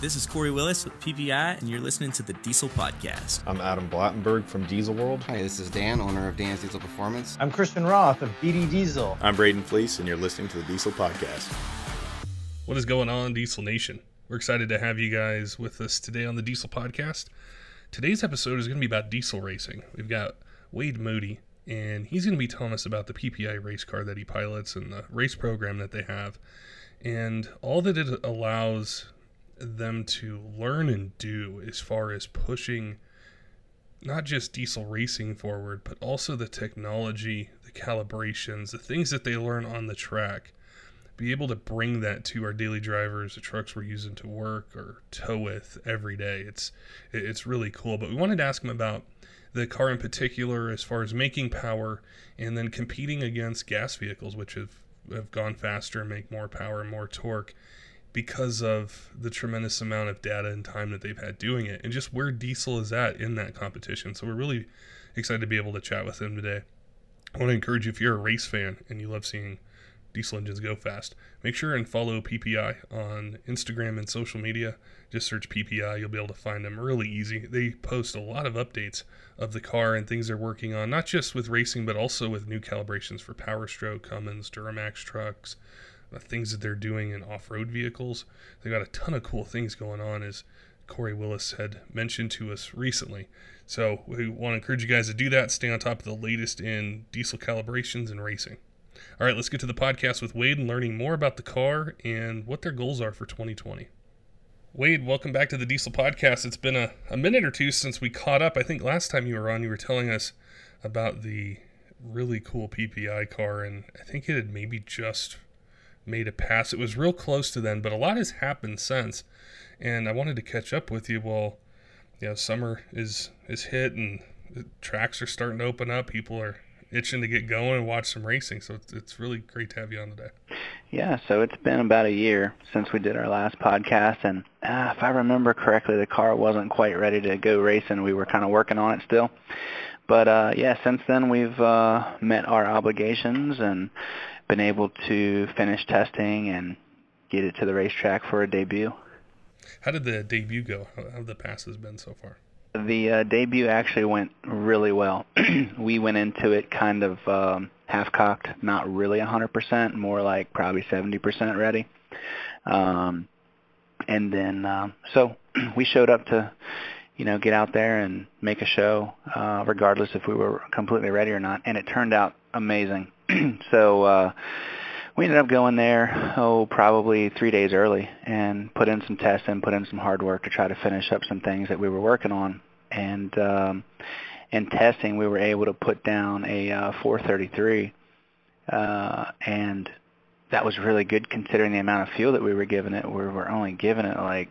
This is Corey Willis with PPEI, and you're listening to the Diesel Podcast. I'm Adam Blattenberg from Diesel World. Hi, this is Dan, owner of Dan's Diesel Performance. I'm Christian Roth of BD Diesel. I'm Braden Fleece, and you're listening to the Diesel Podcast. What is going on, Diesel Nation? We're excited to have you guys with us today on the Diesel Podcast. Today's episode is going to be about diesel racing. We've got Wade Moody, and he's going to be telling us about the PPEI race car that he pilots and the race program that they have, and all that it allows them to learn and do as far as pushing not just diesel racing forward, but also the technology, the calibrations, the things that they learn on the track. Be able to bring that to our daily drivers, the trucks we're using to work or tow with every day. It's really cool. But we wanted to ask him about the car in particular as far as making power and then competing against gas vehicles, which have gone faster and make more power and more torque, because of the tremendous amount of data and time that they've had doing it, and just where diesel is at in that competition. So we're really excited to be able to chat with him today. I want to encourage you, if you're a race fan and you love seeing diesel engines go fast, make sure and follow PPEI on Instagram and social media. Just search PPEI, you'll be able to find them really easy. They post a lot of updates of the car and things they're working on, not just with racing, but also with new calibrations for Power Stroke, Cummins, Duramax trucks, things that they're doing in off-road vehicles. They got a ton of cool things going on, as Corey Willis had mentioned to us recently. So we want to encourage you guys to do that, stay on top of the latest in diesel calibrations and racing. All right, let's get to the podcast with Wade and learning more about the car and what their goals are for 2020. Wade, welcome back to the Diesel Podcast. It's been a minute or two since we caught up. I think last time you were on, you were telling us about the really cool PPEI car, and I think it had maybe just made a pass. It was real close to then, but a lot has happened since, and I wanted to catch up with you. Well, summer is hit and the tracks are starting to open up. People are itching to get going and watch some racing, so it's really great to have you on today. Yeah, so it's been about a year since we did our last podcast, and if I remember correctly, the car wasn't quite ready to go racing. We were kind of working on it still, but since then we've met our obligations and been able to finish testing and get it to the racetrack for a debut. How did the debut go? How have the passes been so far? The debut actually went really well. We went into it kind of half-cocked, not really 100%, more like probably 70% ready. And then, so we showed up to, get out there and make a show, regardless if we were completely ready or not, and it turned out amazing. So we ended up going there, probably 3 days early, and put in some tests and put in some hard work to try to finish up some things that we were working on. And in testing, we were able to put down a 433, and that was really good considering the amount of fuel that we were giving it. We were only giving it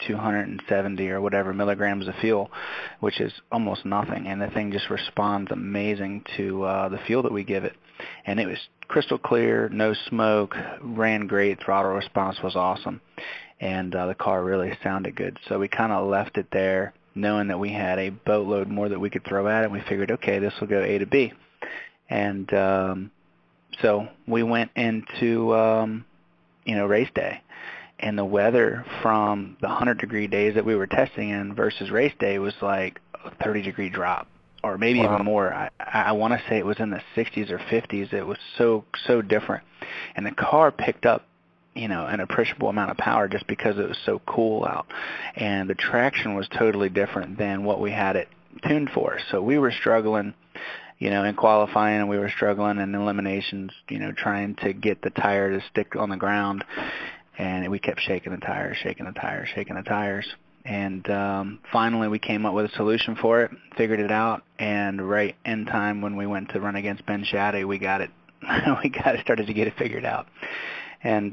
270 or whatever milligrams of fuel, which is almost nothing, and the thing just responds amazing to the fuel that we give it. And it was crystal clear, no smoke, ran great, throttle response was awesome, and the car really sounded good. So we kind of left it there knowing that we had a boatload more that we could throw at it. We figured, okay, this will go A to B. And so we went into race day. And the weather from the 100-degree days that we were testing in versus race day was like a 30-degree drop, or maybe even more. I want to say it was in the 60s or 50s. It was so different. And the car picked up, an appreciable amount of power just because it was so cool out. And the traction was totally different than what we had it tuned for. So we were struggling, in qualifying, and we were struggling in eliminations, trying to get the tire to stick on the ground. And we kept shaking the tires. And finally we came up with a solution for it, figured it out, and right in time when we went to run against Ben Shaddy, we got it started to get it figured out. And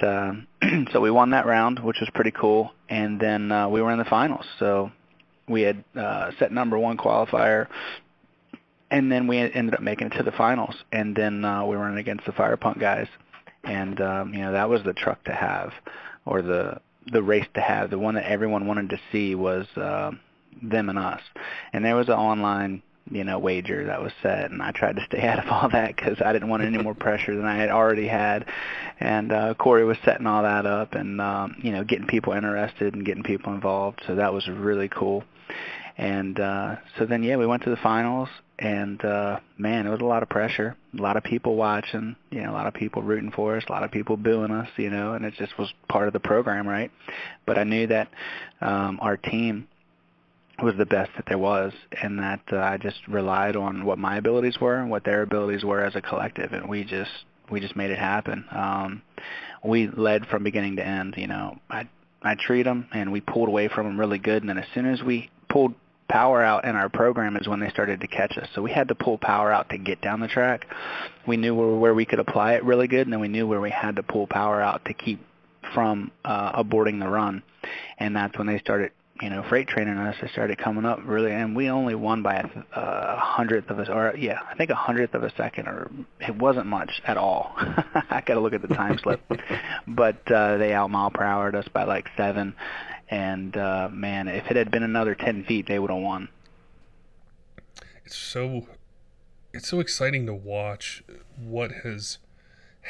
so we won that round, which was pretty cool. And then we were in the finals. So we had set number one qualifier, and then we ended up making it to the finals. And then we were running against the Fire Punk guys. And, that was the truck to have, or the race to have. The one that everyone wanted to see was them and us. And there was an online wager that was set, and I tried to stay out of all that because I didn't want any more pressure than I had already had. And Corey was setting all that up and getting people interested and getting people involved, so that was really cool. And so then we went to the finals, and man, it was a lot of pressure, a lot of people watching, a lot of people rooting for us, a lot of people booing us, and it just was part of the program, right? But I knew that our team was the best that there was, and that I just relied on what my abilities were and what their abilities were as a collective, and we just made it happen. We led from beginning to end. I treat them, and we pulled away from them really good, and then as soon as we pulled power out in our program is when they started to catch us. So we had to pull power out to get down the track. We knew where we could apply it really good, and then we knew where we had to pull power out to keep from aborting the run, and that's when they started freight training us. They started coming up really, and we only won by a hundredth of I think a hundredth of a second, or it wasn't much at all. I got to look at the time slip, but they out mile per hour us by like 7, and man, if it had been another 10 feet, they would have won. It's so exciting to watch what has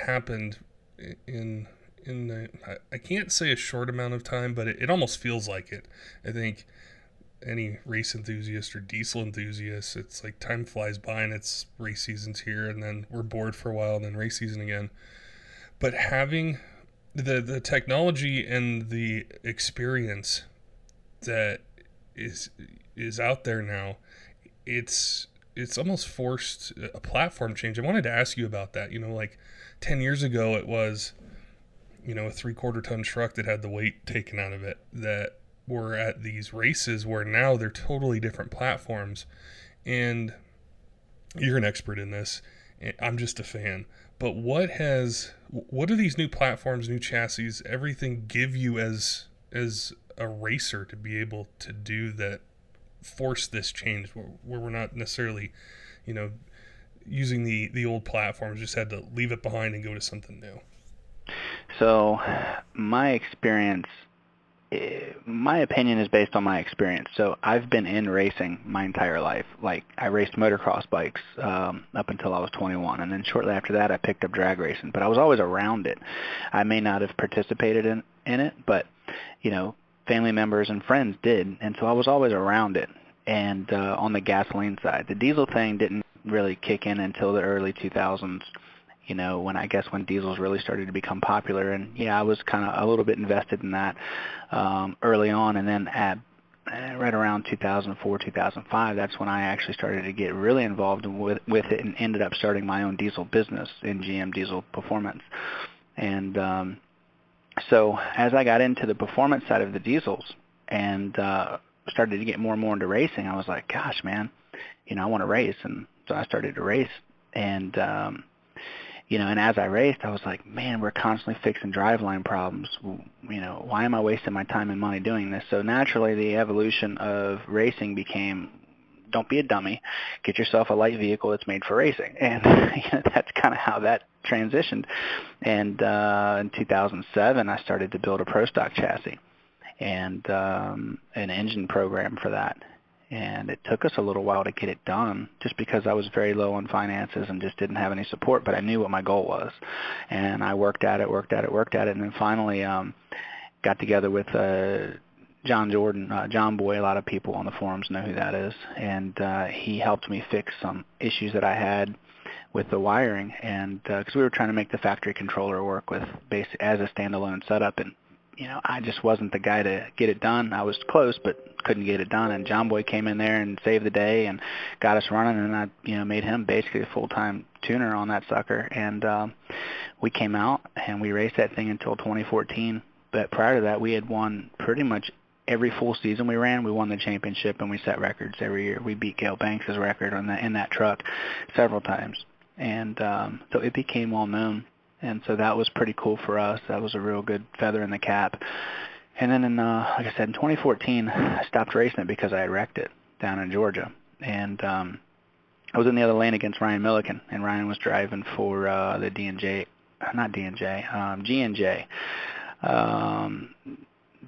happened in I can't say a short amount of time, but it almost feels like it. I think any race enthusiast or diesel enthusiast, it's like time flies by and it's race season's here, and then we're bored for a while and then race season again. But having the technology and the experience that is out there now, it's almost forced a platform change. I wanted to ask you about that. Like 10 years ago it was a 3/4 ton truck that had the weight taken out of it that were at these races, where now they're totally different platforms. And you're an expert in this. I'm just a fan. But what do these new platforms, new chassis, everything give you as a racer to be able to do that, force this change where we're not necessarily, using the old platforms, just had to leave it behind and go to something new? So my experience, my opinion is based on my experience. So I've been in racing my entire life. Like, I raced motocross bikes up until I was 21, and then shortly after that I picked up drag racing. But I was always around it. I may not have participated in it, but family members and friends did, and so I was always around it. And on the gasoline side, the diesel thing didn't really kick in until the early 2000s. When diesels really started to become popular. And I was kind of a little bit invested in that early on, and then at right around 2004, 2005, that's when I actually started to get really involved with it, and ended up starting my own diesel business in GM Diesel Performance. And so as I got into the performance side of the diesels and started to get more and more into racing, I was like, gosh, man, I want to race. And so I started to race, and and as I raced, I was like, man, we're constantly fixing driveline problems. Why am I wasting my time and money doing this? So naturally, the evolution of racing became, don't be a dummy. Get yourself a light vehicle that's made for racing. And that's kind of how that transitioned. And in 2007, I started to build a pro stock chassis and an engine program for that. And it took us a little while to get it done, just because I was very low on finances and just didn't have any support, but I knew what my goal was. And I worked at it, and then finally got together with John Jordan, John Boy. A lot of people on the forums know who that is. And he helped me fix some issues that I had with the wiring, and because we were trying to make the factory controller work with as a standalone setup, and I just wasn't the guy to get it done. I was close, but couldn't get it done. And John Boy came in there and saved the day and got us running. And I, made him basically a full-time tuner on that sucker. And we came out and we raced that thing until 2014. But prior to that, we had won pretty much every full season we ran. We won the championship, and we set records every year. We beat Gail Banks' record in that truck several times. And so it became well known. And so that was pretty cool for us. That was a real good feather in the cap. And then like I said, in 2014, I stopped racing it because I had wrecked it down in Georgia. And I was in the other lane against Ryan Milliken, and Ryan was driving for the G&J.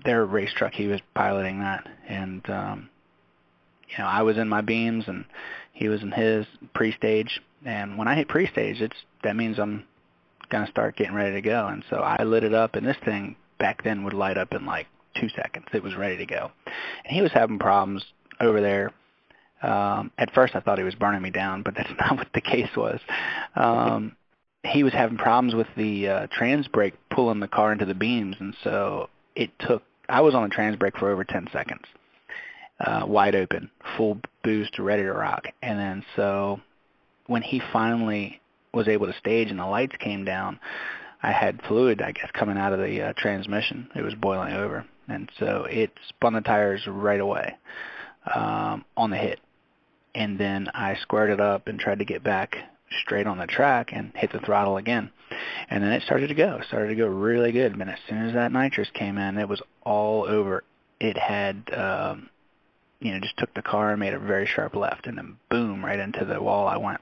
Their race truck. He was piloting that. And I was in my beams, and He was in his pre-stage, and when I hit pre-stage, that means I'm going to start getting ready to go. And so I lit it up, and this thing back then would light up in like 2 seconds. It was ready to go. And he was having problems over there. At first I thought he was burning me down, but that's not what the case was. He was having problems with the trans brake pulling the car into the beams, and so I was on the trans brake for over 10 seconds. Wide open, full boost, ready to rock. And then so when he finally was able to stage and the lights came down, I had fluid, I guess, coming out of the transmission. It was boiling over. And so it spun the tires right away on the hit. And then I squared it up and tried to get back straight on the track and hit the throttle again. And then it started to go. It started to go really good. And as soon as that nitrous came in, it was all over. It had just took the car and made a very sharp left, and then boom, right into the wall I went.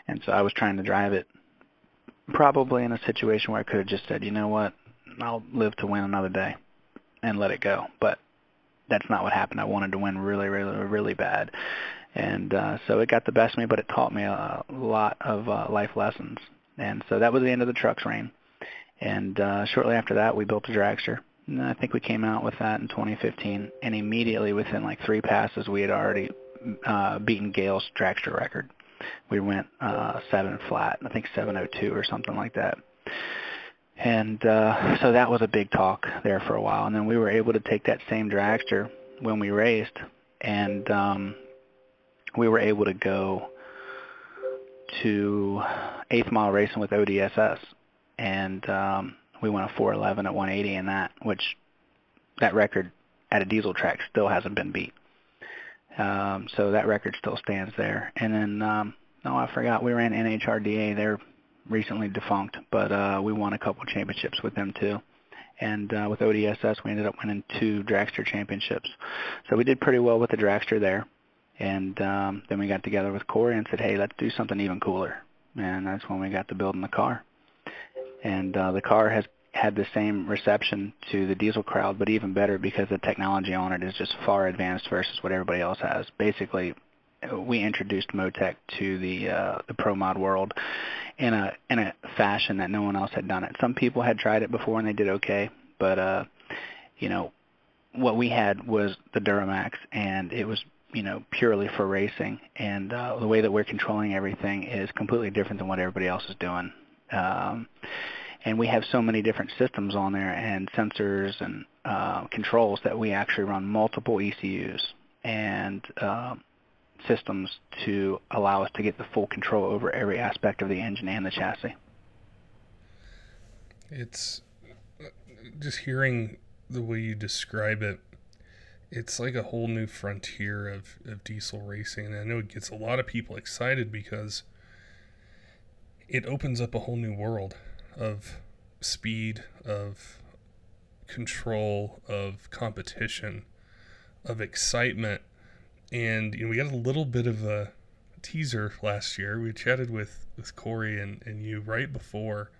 And so I was trying to drive it probably in a situation where I could have just said, you know what, I'll live to win another day and let it go. But that's not what happened. I wanted to win really, really, really bad. And so it got the best of me, but it taught me a lot of life lessons. And so that was the end of the truck's reign. And shortly after that, we built a dragster. And I think we came out with that in 2015, and immediately within like 3 passes, we had already beaten Gale's dragster record. We went 7 flat, I think 7:02 or something like that. And so that was a big talk there for a while. And then we were able to take that same dragster when we raced, and we were able to go to 8th mile racing with ODSS. And we went a 4:11 at 180 in that, which that record at a diesel track still hasn't been beat. So that record still stands there. And then, I forgot, we ran NHRDA. They're recently defunct, but we won a couple championships with them too. And with ODSS, we ended up winning 2 dragster championships. So we did pretty well with the dragster there. And then we got together with Corey and said, hey, let's do something even cooler. And that's when we got to building the car. And the car has had the same reception to the diesel crowd, but even better because the technology on it is just far advanced versus what everybody else has. Basically, we introduced Motec to the pro mod world in a fashion that no one else had done it. Some people had tried it before and they did okay, but what we had was the Duramax, and it was purely for racing. And the way that we're controlling everything is completely different than what everybody else is doing. And we have so many different systems on there and sensors and controls that we actually run multiple ECUs and systems to allow us to get the full control over every aspect of the engine and the chassis. It's just hearing the way you describe it, it's like a whole new frontier of diesel racing. And I know it gets a lot of people excited because it opens up a whole new world of speed, of control, of competition, of excitement. And we got a little bit of a teaser last year. We chatted with Corey and you right before,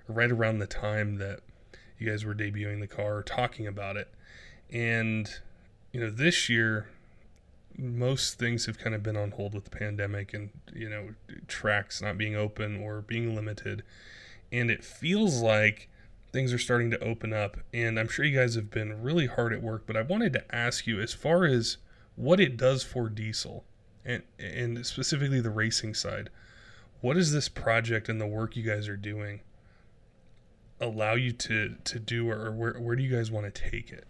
or right around the time that you guys were debuting the car, talking about it. And this year most things have kind of been on hold with the pandemic and tracks not being open or being limited, and it feels like things are starting to open up. And I'm sure you guys have been really hard at work, but I wanted to ask you, as far as what it does for diesel and specifically the racing side, what does this project and the work you guys are doing allow you to do, or where do you guys want to take it?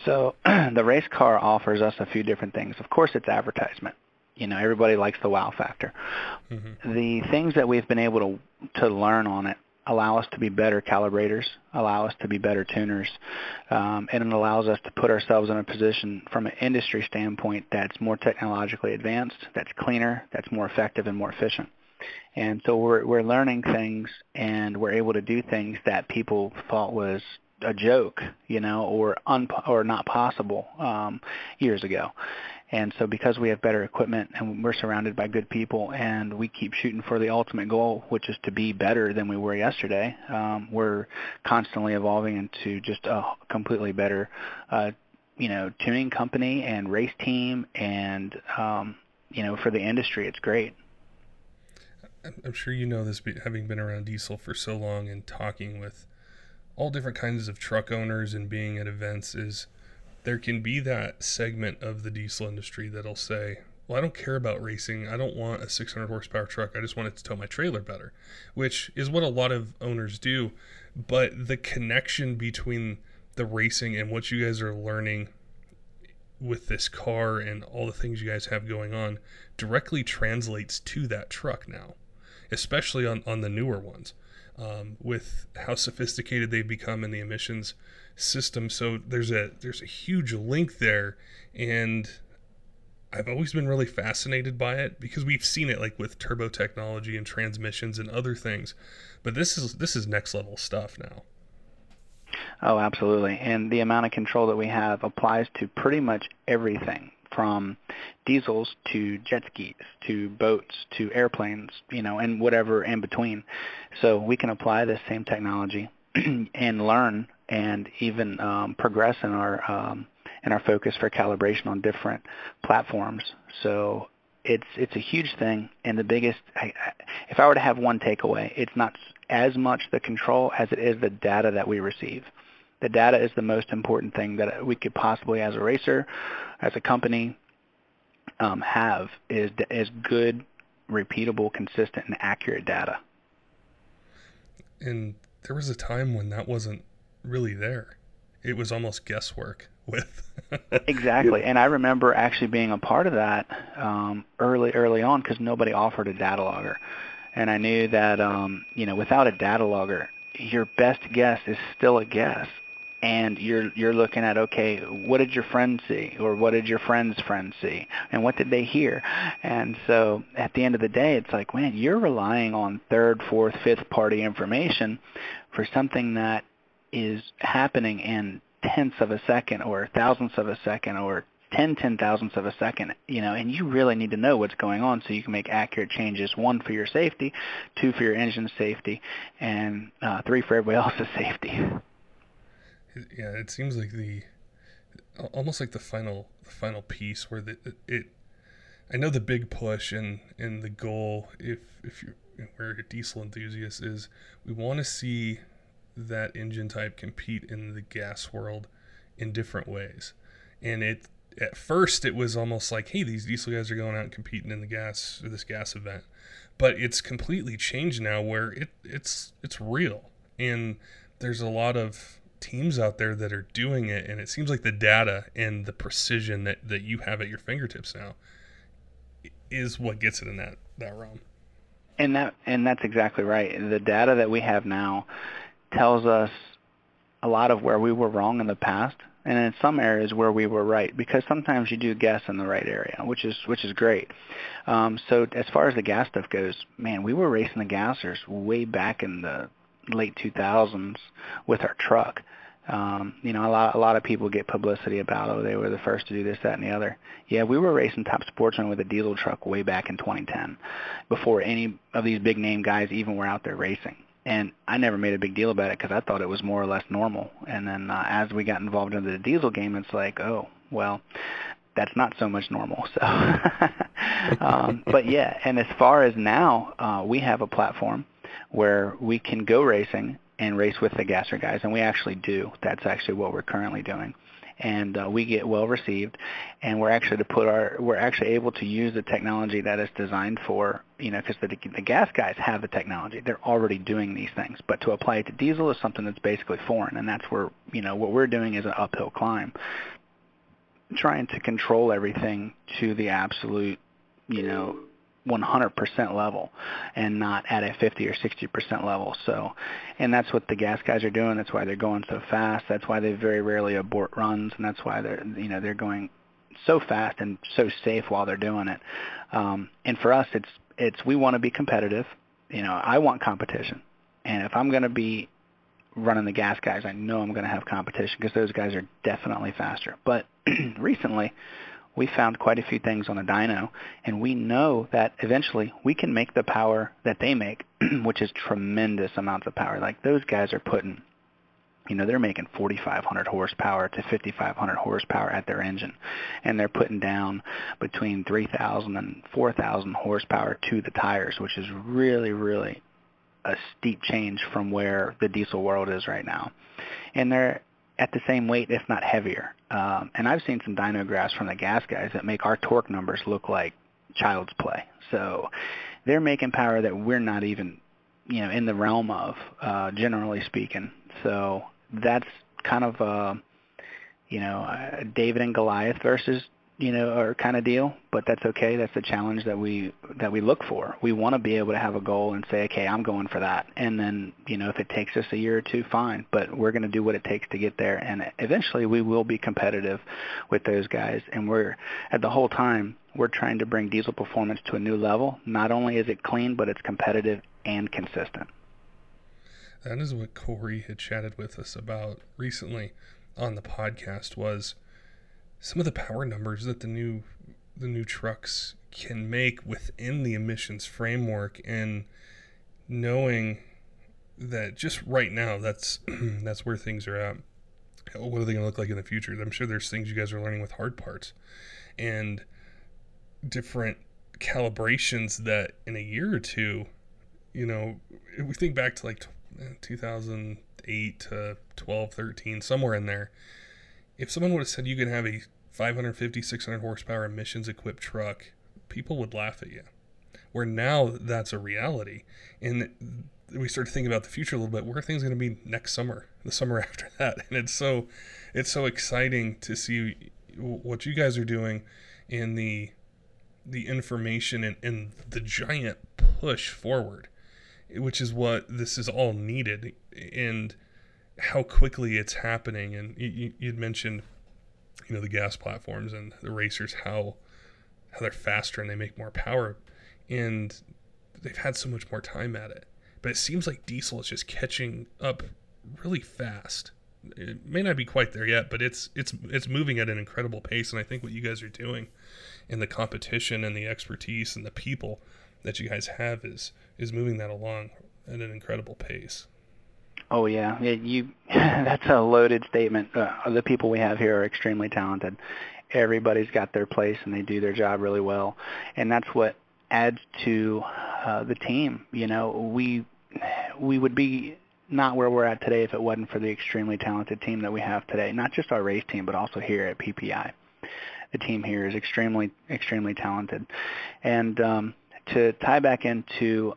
So the race car offers us a few different things. Of course, it's advertisement. Everybody likes the wow factor. Mm-hmm. The things that we've been able to learn on it allow us to be better calibrators, allow us to be better tuners, and it allows us to put ourselves in a position from an industry standpoint that's more technologically advanced, that's cleaner, that's more effective and more efficient. And so we're learning things, and we're able to do things that people thought was a joke, or not possible years ago. And so because we have better equipment and we're surrounded by good people and we keep shooting for the ultimate goal, which is to be better than we were yesterday, we're constantly evolving into just a completely better, tuning company and race team and for the industry, it's great. I'm sure you know this, having been around diesel for so long and talking with all different kinds of truck owners and being at events, is there can be that segment of the diesel industry that'll say, well, I don't care about racing. I don't want a 600 horsepower truck. I just want it to tow my trailer better, which is what a lot of owners do. But the connection between the racing and what you guys are learning with this car and all the things you guys have going on directly translates to that truck now, especially on the newer ones, with how sophisticated they've become in the emissions system. So there's a huge link there, and I've always been really fascinated by it because we've seen it like with turbo technology and transmissions and other things, but this is next level stuff now. Oh, absolutely. And the amount of control that we have applies to pretty much everything, from diesels to jet skis to boats to airplanes, and whatever in between. So we can apply this same technology and learn and even progress in our focus for calibration on different platforms. So it's a huge thing. And the biggest, if I were to have one takeaway, it's not as much the control as it is the data that we receive. The data is the most important thing that we could possibly, as a racer, as a company, have is good, repeatable, consistent, and accurate data. And there was a time when that wasn't really there. It was almost guesswork with. Exactly. And I remember actually being a part of that early on because nobody offered a data logger. And I knew that, without a data logger, your best guess is still a guess. And you're looking at, okay, what did your friend see? Or what did your friend's friend see? And what did they hear? And so at the end of the day, it's like, man, you're relying on third, fourth, fifth party information for something that is happening in tenths of a second or thousandths of a second or 10 thousandths of a second, and you really need to know what's going on so you can make accurate changes, 1, for your safety, 2, for your engine safety, and 3, for everybody else's safety. Yeah, it seems like almost like the final piece where I know the big push and the goal, if we're a diesel enthusiast, is we want to see that engine type compete in the gas world in different ways. And at first it was almost like, hey, these diesel guys are going out and competing in this gas event, but it's completely changed now where it's real, and there's a lot of teams out there that are doing it, and it seems like the data and the precision that you have at your fingertips now is what gets it in that realm. And that's exactly right. The data that we have now tells us a lot of where we were wrong in the past, and in some areas where we were right, because sometimes you do guess in the right area, which is great. So as far as the gas stuff goes, man, we were racing the gassers way back in the late 2000s with our truck. A lot of people get publicity about, oh, they were the first to do this, that, and the other. Yeah, we were racing Top Sportsman with a diesel truck way back in 2010, before any of these big name guys even were out there racing. And I never made a big deal about it because I thought it was more or less normal. And then as we got involved into the diesel game, it's like, oh, well, that's not so much normal. So, but yeah, and as far as now, we have a platform where we can go racing and race with the gasser guys, and we actually do. That's actually what we're currently doing. And we get well received, and we're actually able to use the technology that is designed for, because the gas guys have the technology. They're already doing these things, but to apply it to diesel is something that's basically foreign, and that's where, what we're doing is an uphill climb, trying to control everything to the absolute, 100% level and not at a 50 or 60% level. So, and that's what the gas guys are doing. That's why they're going so fast. That's why they very rarely abort runs, and that's why they're going so fast and so safe while they're doing it. And for us, it's we want to be competitive. I want competition, and if I'm going to be running the gas guys, I know I'm going to have competition because those guys are definitely faster. But recently, we found quite a few things on the dyno, and we know that eventually we can make the power that they make, which is tremendous amounts of power. Like those guys are putting they're making 4,500 horsepower to 5,500 horsepower at their engine, and they're putting down between 3,000 and 4,000 horsepower to the tires, which is really, really a steep change from where the diesel world is right now. And they're at the same weight, if not heavier. And I've seen some dyno graphs from the gas guys that make our torque numbers look like child's play. So they're making power that we're not even, in the realm of, generally speaking. So that's kind of a David and Goliath versus, or kind of deal, but that's okay. That's the challenge that we look for. We want to be able to have a goal and say, okay, I'm going for that. And then, if it takes us a year or two, fine, but we're going to do what it takes to get there. And eventually we will be competitive with those guys. And at the whole time, we're trying to bring diesel performance to a new level. Not only is it clean, but it's competitive and consistent. That is what Corey had chatted with us about recently on the podcast, was some of the power numbers that the new trucks can make within the emissions framework, and knowing that just right now that's where things are at. What are they going to look like in the future? I'm sure there's things you guys are learning with hard parts and different calibrations that in a year or two, if we think back to like 2008 to 12, 13, somewhere in there, if someone would have said you could have a 550, 600 horsepower emissions equipped truck, people would laugh at you. Where now that's a reality. And we start to think about the future a little bit. Where are things going to be next summer, the summer after that? And it's so exciting to see what you guys are doing, and the information and the giant push forward, which is what this is all needed, and how quickly it's happening. And you'd mentioned, the gas platforms and the racers, how they're faster and they make more power, and they've had so much more time at it. But it seems like diesel is just catching up really fast. It may not be quite there yet, but it's moving at an incredible pace. And I think what you guys are doing, and the competition and the expertise and the people that you guys have is moving that along at an incredible pace. Oh yeah, that's a loaded statement. The people we have here are extremely talented. Everybody's got their place and they do their job really well, and that's what adds to the team. We would be not where we're at today if it wasn't for the extremely talented team that we have today. Not just our race team, but also here at PPEI. The team here is extremely, extremely talented. And to tie back into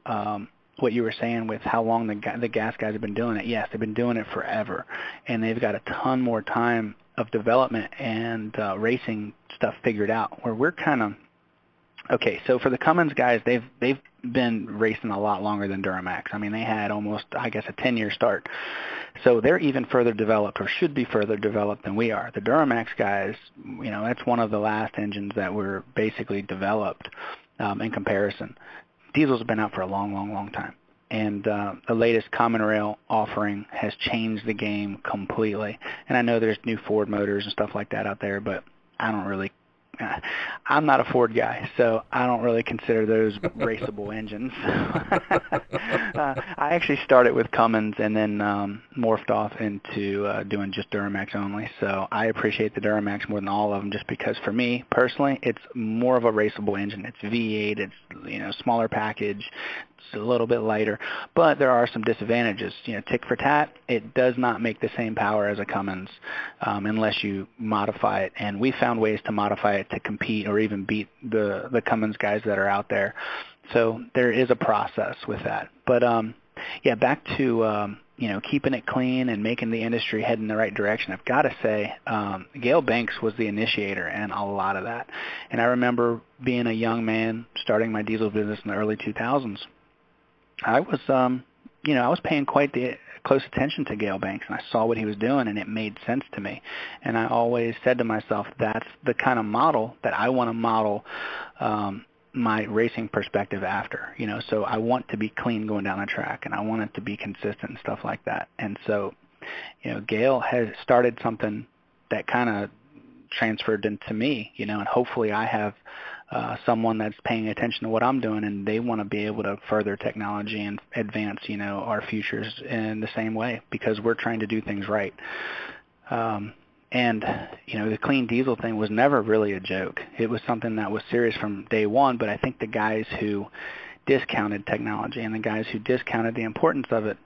what you were saying with how long the gas guys have been doing it, yes, they've been doing it forever, and they've got a ton more time of development and racing stuff figured out, where we're kind of okay. So for the Cummins guys, they've been racing a lot longer than Duramax. I mean, they had almost, I guess, a 10-year start. So they're even further developed, or should be further developed than we are. The Duramax guys, that's one of the last engines that were basically developed in comparison. Diesel's been out for a long, long, long time. And the latest common rail offering has changed the game completely. And I know there's new Ford motors and stuff like that out there, but I'm not a Ford guy, so I don't really consider those raceable engines. I actually started with Cummins and then morphed off into doing just Duramax only. So I appreciate the Duramax more than all of them, just because for me personally, it's more of a raceable engine. It's V8, it's smaller package, it's a little bit lighter, but there are some disadvantages. Tick for tat, it does not make the same power as a Cummins unless you modify it, and we found ways to modify it to compete or even beat the Cummins guys that are out there. So there is a process with that. But back to keeping it clean and making the industry head in the right direction. I've got to say, Gail Banks was the initiator in a lot of that. And I remember being a young man starting my diesel business in the early 2000s. I was, I was paying quite the close attention to Gail Banks, and I saw what he was doing, and it made sense to me. And I always said to myself, that's the kind of model that I want to model my racing perspective after. So I want to be clean going down the track, and I want it to be consistent and stuff like that. And so, Gail has started something that kind of transferred into me, and hopefully I have someone that's paying attention to what I'm doing, and they want to be able to further technology and advance, our futures in the same way, because we're trying to do things right. And the clean diesel thing was never really a joke. It was something that was serious from day one, but I think the guys who discounted technology and the guys who discounted the importance of it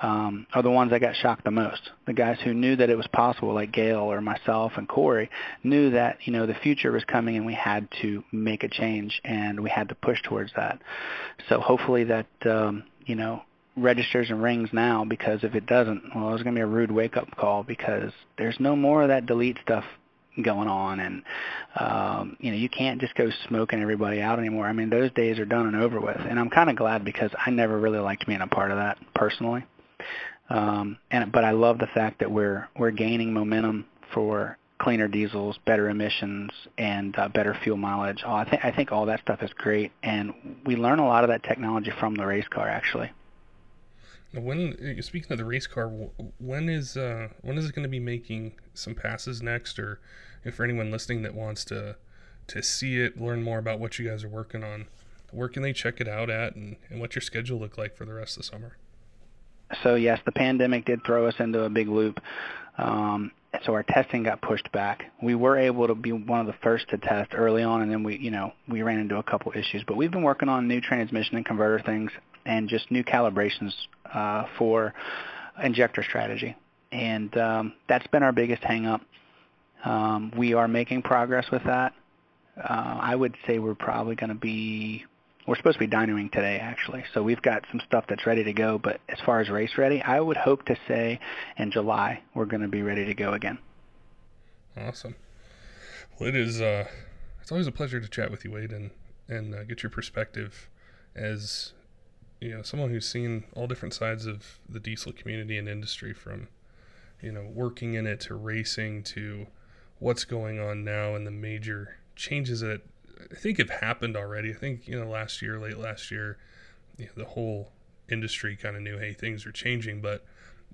are the ones that got shocked the most. The guys who knew that it was possible, like Gail or myself and Corey, knew that the future was coming and we had to make a change and we had to push towards that. So hopefully that registers and rings now, because if it doesn't, well, it's going to be a rude wake-up call, because there's no more of that delete stuff going on, and you can't just go smoking everybody out anymore. I mean, those days are done and over with, and I'm kind of glad, because I never really liked being a part of that personally. But I love the fact that we're gaining momentum for cleaner diesels, better emissions, and better fuel mileage. I think all that stuff is great, and we learn a lot of that technology from the race car, actually. When speaking of the race car, when is it going to be making some passes next? Or if for anyone listening that wants to see it, learn more about what you guys are working on, where can they check it out at, and what's your schedule look like for the rest of the summer? So yes, the pandemic did throw us into a big loop. So our testing got pushed back. We were able to be one of the first to test early on, and then we ran into a couple issues. But we've been working on new transmission and converter things, and just new calibrations for injector strategy. And that's been our biggest hang-up. We are making progress with that. I would say we're supposed to be dynoing today, actually. So we've got some stuff that's ready to go. But as far as race ready, I would hope to say in July we're going to be ready to go again. Awesome. Well, it's always a pleasure to chat with you, Wade, and get your perspective as someone who's seen all different sides of the diesel community and industry, from working in it to racing to what's going on now and the major changes that I think have happened already. I think late last year, the whole industry kind of knew, hey, things are changing, but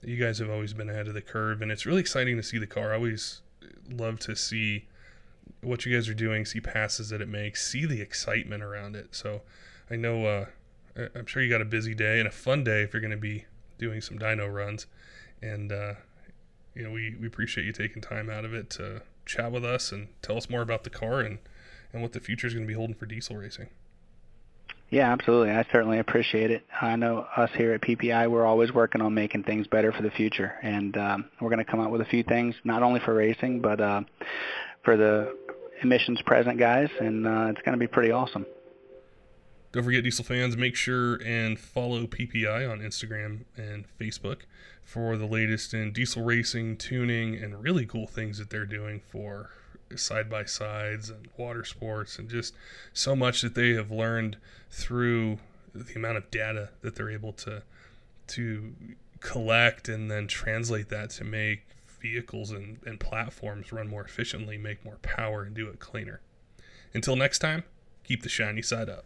you guys have always been ahead of the curve, and it's really exciting to see the car. I always love to see what you guys are doing, see passes that it makes, see the excitement around it. So I know I'm sure you got a busy day and a fun day if you're going to be doing some dyno runs, and we appreciate you taking time out of it to chat with us and tell us more about the car and what the future is going to be holding for diesel racing. Yeah, absolutely. I certainly appreciate it. I know us here at PPEI, we're always working on making things better for the future, and we're going to come out with a few things, not only for racing, but for the emissions present guys, and it's going to be pretty awesome. Don't forget, diesel fans, make sure and follow PPEI on Instagram and Facebook for the latest in diesel racing, tuning, and really cool things that they're doing for side-by-sides and water sports, and just so much that they have learned through the amount of data that they're able to collect and then translate that to make vehicles and platforms run more efficiently, make more power, and do it cleaner. Until next time, keep the shiny side up.